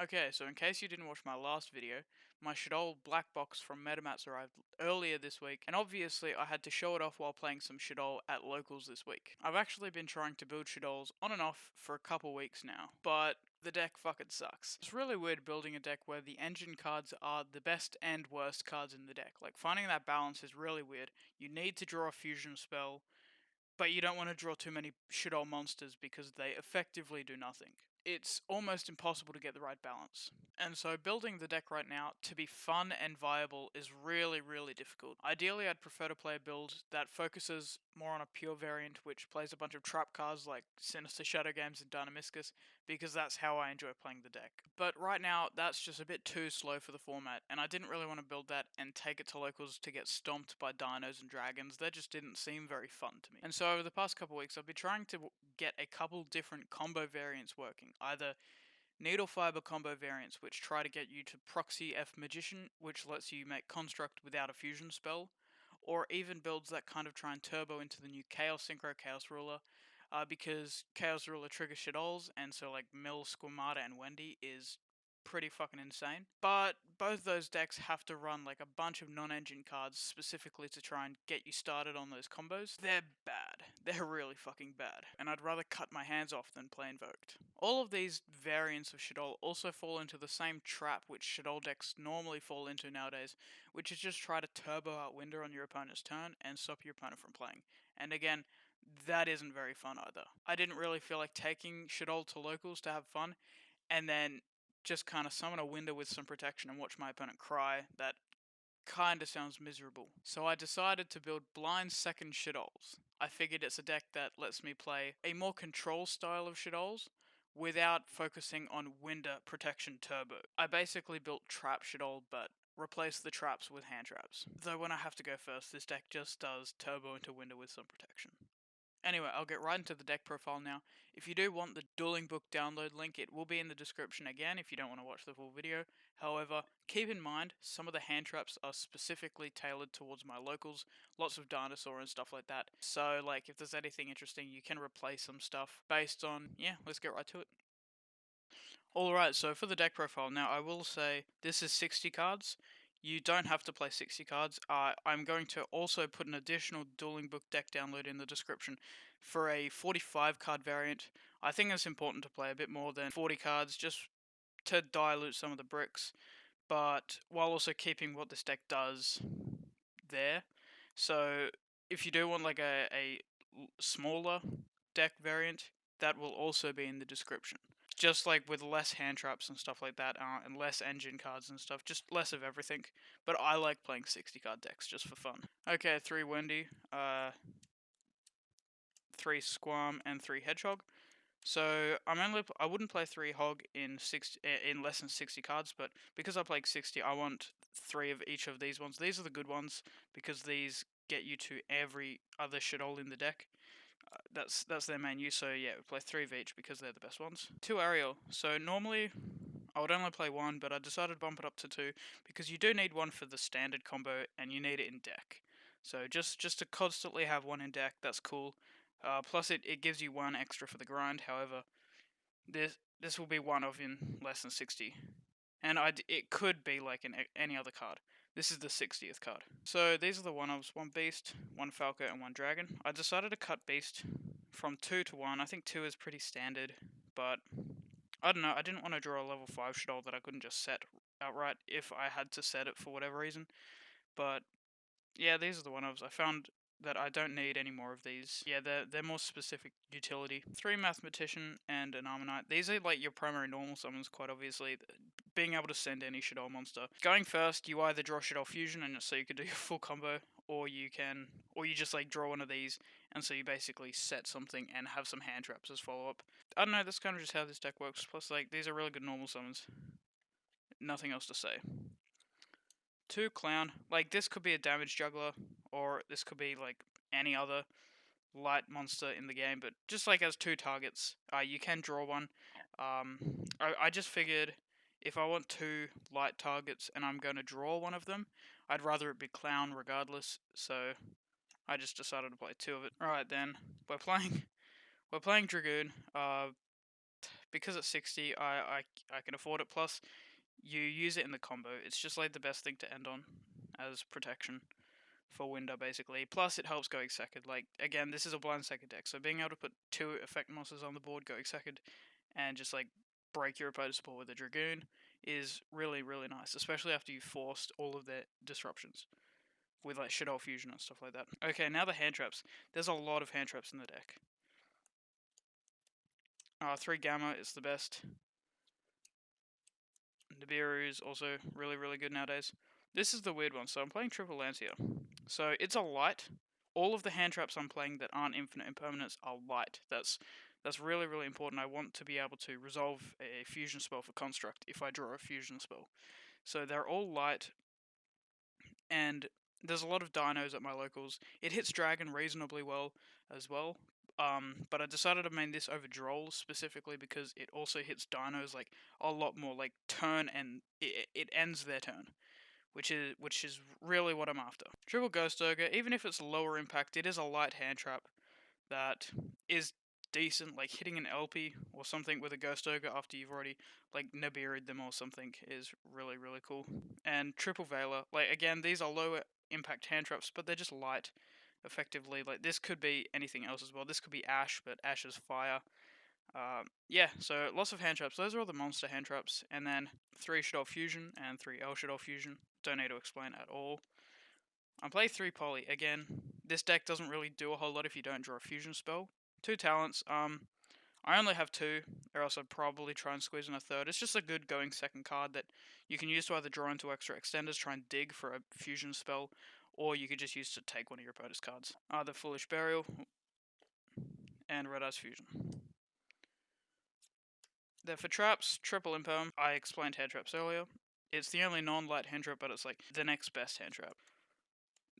Okay, so in case you didn't watch my last video, my Shaddoll black box from Metamats arrived earlier this week, and obviously I had to show it off while playing some Shaddoll at locals this week. I've actually been trying to build Shaddolls on and off for a couple weeks now, but the deck fucking sucks. It's really weird building a deck where the engine cards are the best and worst cards in the deck. Like, finding that balance is really weird. You need to draw a fusion spell, but you don't want to draw too many Shaddoll monsters because they effectively do nothing. It's almost impossible to get the right balance. And so building the deck right now to be fun and viable is really, really difficult. Ideally, I'd prefer to play a build that focuses more on a pure variant, which plays a bunch of trap cards like Sinister Shadow Games and Dynamiscus, because that's how I enjoy playing the deck. But right now, that's just a bit too slow for the format, and I didn't really want to build that and take it to locals to get stomped by dinos and dragons. That just didn't seem very fun to me. And so over the past couple weeks, I've been trying to get a couple different combo variants working. Either needle fiber combo variants, which try to get you to proxy F Magician, which lets you make construct without a fusion spell, or even builds that kind of try and turbo into the new Chaos Synchro Chaos Ruler, because Chaos Ruler triggers Shaddolls, and so like Mill, Squamata, and Wendy is pretty fucking insane. But both those decks have to run like a bunch of non-engine cards specifically to try and get you started on those combos. They're bad. They're really fucking bad. And I'd rather cut my hands off than play Invoked. All of these variants of Shaddoll also fall into the same trap which Shaddoll decks normally fall into nowadays, which is just try to turbo out Winder on your opponent's turn and stop your opponent from playing. And again, that isn't very fun either. I didn't really feel like taking Shaddoll to locals to have fun, and then just kind of summon a Winder with some protection and watch my opponent cry. That kinda sounds miserable. So I decided to build blind second Shaddolls. I figured it's a deck that lets me play a more control style of Shaddolls without focusing on Winder protection turbo. I basically built trap Shaddoll, but replaced the traps with hand traps. Though when I have to go first, this deck just does turbo into Winder with some protection. Anyway, I'll get right into the deck profile now. If you do want the Dueling Book download link, it will be in the description again if you don't want to watch the full video. However, keep in mind, some of the hand traps are specifically tailored towards my locals, lots of dinosaur and stuff like that. So, like, if there's anything interesting, you can replace some stuff based on, yeah, let's get right to it. Alright, so for the deck profile, now I will say this is 60 cards. You don't have to play 60 cards. I'm going to also put an additional Dueling Book deck download in the description for a 45 card variant. I think it's important to play a bit more than 40 cards just to dilute some of the bricks, but while also keeping what this deck does there. So if you do want like a smaller deck variant, that will also be in the description. Just like with less hand traps and stuff like that, and less engine cards and stuff, just less of everything. But I like playing 60 card decks just for fun. Okay, 3 Wendy, 3 Squam, and 3 Hedgehog. So I wouldn't play 3 Hog in less than 60 cards, but because I played 60, I want 3 of each of these ones. These are the good ones because these get you to every other Shaddoll in the deck. That's their main use, so yeah, we play 3 of each because they're the best ones. 2 Ariel. So normally I would only play 1, but I decided to bump it up to 2 because you do need 1 for the standard combo and you need it in deck. So just to constantly have 1 in deck, that's cool. Plus it gives you 1 extra for the grind. However, this will be 1 of in less than 60. And it could be like in any other card. This is the 60th card. So these are the one-ofs, 1 Beast, 1 Falco, and 1 Dragon. I decided to cut Beast from 2 to 1. I think 2 is pretty standard, but I don't know, I didn't want to draw a level 5 Shaddoll that I couldn't just set outright if I had to set it for whatever reason. But yeah, these are the one-ofs. I found that I don't need any more of these. Yeah, they're more specific utility. 3 Mathematician and an Armonite. These are like your primary normal summons, quite obviously. Being able to send any Shaddoll monster. Going first, you either draw Shaddoll Fusion, and so you can do your full combo, or you just like draw one of these, and so you basically set something and have some hand traps as follow-up. I don't know, that's kind of just how this deck works. Plus, like, these are really good normal summons. Nothing else to say. 2 Clown. Like, this could be a damage juggler, or this could be like any other light monster in the game, but just like as 2 targets, you can draw one. I just figured if I want 2 light targets and I'm going to draw one of them, I'd rather it be Clown regardless, so I just decided to play 2 of it. Alright then, we're playing Dragoon. because it's 60, I can afford it. Plus, you use it in the combo. It's just like the best thing to end on as protection for Winder, basically. Plus, it helps going second. Like, again, this is a blind second deck, so being able to put 2 effect monsters on the board going second and just like break your opponent's support with a Dragoon is really, really nice, especially after you've forced all of their disruptions with like Shaddoll Fusion and stuff like that. Okay, now the hand traps. There's a lot of hand traps in the deck. 3 Gamma is the best. Nibiru is also really, really good nowadays. This is the weird one. So I'm playing Triple Lance here. So it's a light. All of the hand traps I'm playing that aren't infinite impermanence are light. That's really, really important. I want to be able to resolve a fusion spell for construct if I draw a fusion spell. So they're all light, and there's a lot of dinos at my locals. It hits dragon reasonably well as well. But I decided to main this over Droll specifically because it also hits dinos like a lot more, like turn, and it ends their turn, which is really what I'm after. Triple Ghost Ogre, even if it's lower impact, it is a light hand trap that is decent. Like hitting an LP or something with a Ghost Ogre after you've already like Nibiru'd them or something is really, really cool. And Triple Veiler, like again, these are lower impact hand traps, but they're just light. Effectively, like this could be anything else as well. This could be Ash, but Ash is fire. Yeah, so lots of hand traps. Those are all the monster hand traps, and then 3 Shaddoll Fusion and 3 L Shaddoll Fusion. Don't need to explain at all. I play 3 Poly. Again, this deck doesn't really do a whole lot if you don't draw a fusion spell. 2 talents. I only have 2, or else I'd probably try and squeeze in a third. It's just a good going second card that you can use to either draw into extra extenders, try and dig for a fusion spell, or you could just use to take one of your opponent's cards. Either Foolish Burial and Red Eyes Fusion. Then for traps, Triple Imperm. I explained hand traps earlier. It's the only non-light hand trap, but it's like the next best hand trap.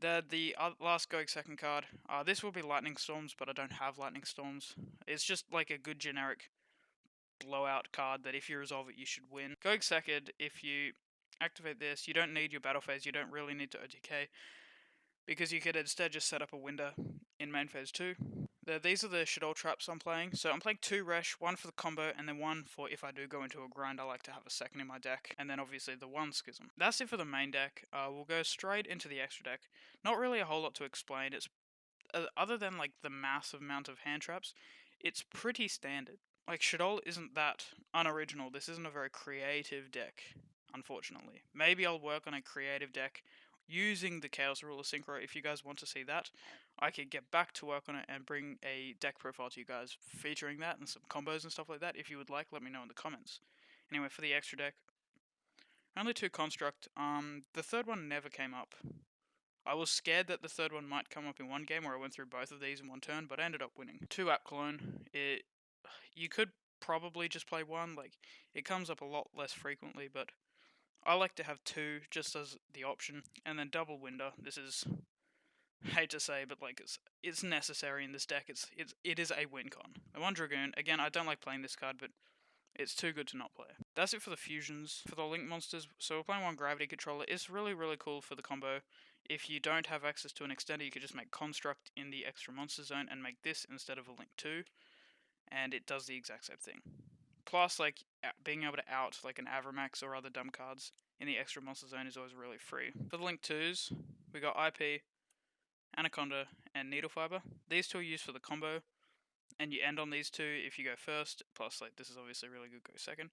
The last going second card. This will be Lightning Storms, but I don't have Lightning Storms. It's just like a good generic blowout card that if you resolve it, you should win. Going second, if you activate this, you don't need your battle phase. You don't really need to OTK, because you could instead just set up a window in main phase 2. These are the Shaddoll traps I'm playing. So I'm playing 2 Resh, 1 for the combo, and then 1 for if I do go into a grind, I like to have a second in my deck. And then obviously the 1 Schism. That's it for the main deck. We'll go straight into the extra deck. Not really a whole lot to explain. It's other than like the massive amount of hand traps, it's pretty standard. Like Shaddoll isn't that unoriginal. This isn't a very creative deck, unfortunately. Maybe I'll work on a creative deck using the Chaos Ruler Synchro. If you guys want to see that, I could get back to work on it and bring a deck profile to you guys featuring that and some combos and stuff like that. If you would like, let me know in the comments. Anyway, for the extra deck, only 2 Construct. The third one never came up. I was scared that the third one might come up in one game where I went through both of these in one turn, but I ended up winning. 2 App Cologne. You could probably just play 1. Like, it comes up a lot less frequently, but I like to have 2 just as the option. And then Double Winder. This is, hate to say, but like it's necessary in this deck. It is a win con. The 1 Dragoon. Again, I don't like playing this card, but it's too good to not play. That's it for the fusions. For the link monsters, so we're playing 1 Gravity Controller. It's really, really cool for the combo. If you don't have access to an extender, you could just make Construct in the extra monster zone and make this instead of a Link 2. And it does the exact same thing. Plus, like, being able to out like an Avramax or other dumb cards in the extra monster zone is always really free. For the Link 2s, we got IP, Anaconda, and Needle Fiber. These 2 are used for the combo, and you end on these 2 if you go first. Plus, like, this is obviously really good go second.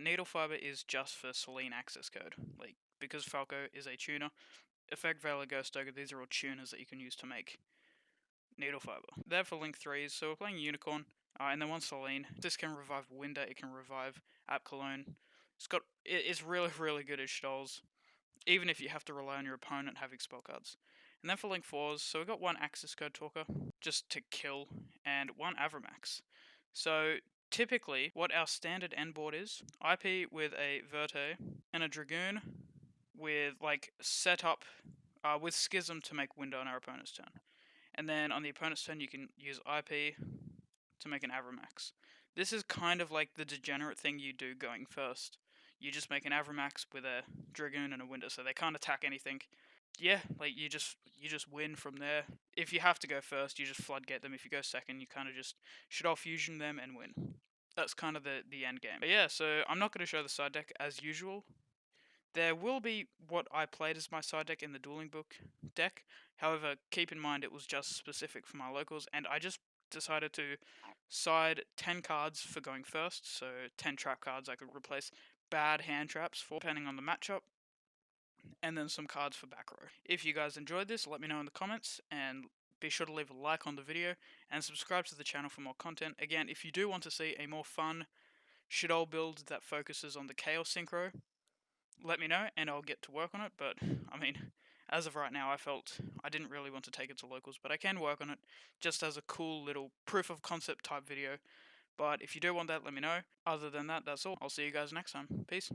Needle Fiber is just for Selene access code. Like, because Falco is a tuner, Effect Veiler, Ghost Ogre, these are all tuners that you can use to make Needle Fiber. They're for Link 3s, so we're playing Unicorn, and then 1 Selene. This can revive Winder, it can revive App Cologne. It's really, really good as Shadolls, even if you have to rely on your opponent having spell cards. And then for Link 4s, so we've got 1 Access Code Talker, just to kill, and 1 Avramax. So typically, what our standard end board is, IP with a Verte and a Dragoon with like setup with Schism to make Winder on our opponent's turn. And then on the opponent's turn, you can use IP to make an Avramax. This is kind of like the degenerate thing you do going first. You just make an Avramax with a Dragoon and a Winder, so they can't attack anything. Yeah, like you just win from there. If you have to go first, you just floodgate them. If you go second, you kind of just Shaddoll Fusion them and win. That's kind of the end game. But yeah, so I'm not going to show the side deck as usual. There will be what I played as my side deck in the dueling book deck. However, keep in mind it was just specific for my locals, and I just decided to side 10 cards for going first, so 10 trap cards I could replace bad hand traps for, depending on the matchup, and then some cards for back row. If you guys enjoyed this, let me know in the comments, and be sure to leave a like on the video, and subscribe to the channel for more content. Again, if you do want to see a more fun Shaddoll build that focuses on the Chaos Synchro, let me know and I'll get to work on it. But I mean, as of right now, I felt I didn't really want to take it to locals, but I can work on it just as a cool little proof of concept type video. But if you do want that, let me know. Other than that, that's all. I'll see you guys next time. Peace.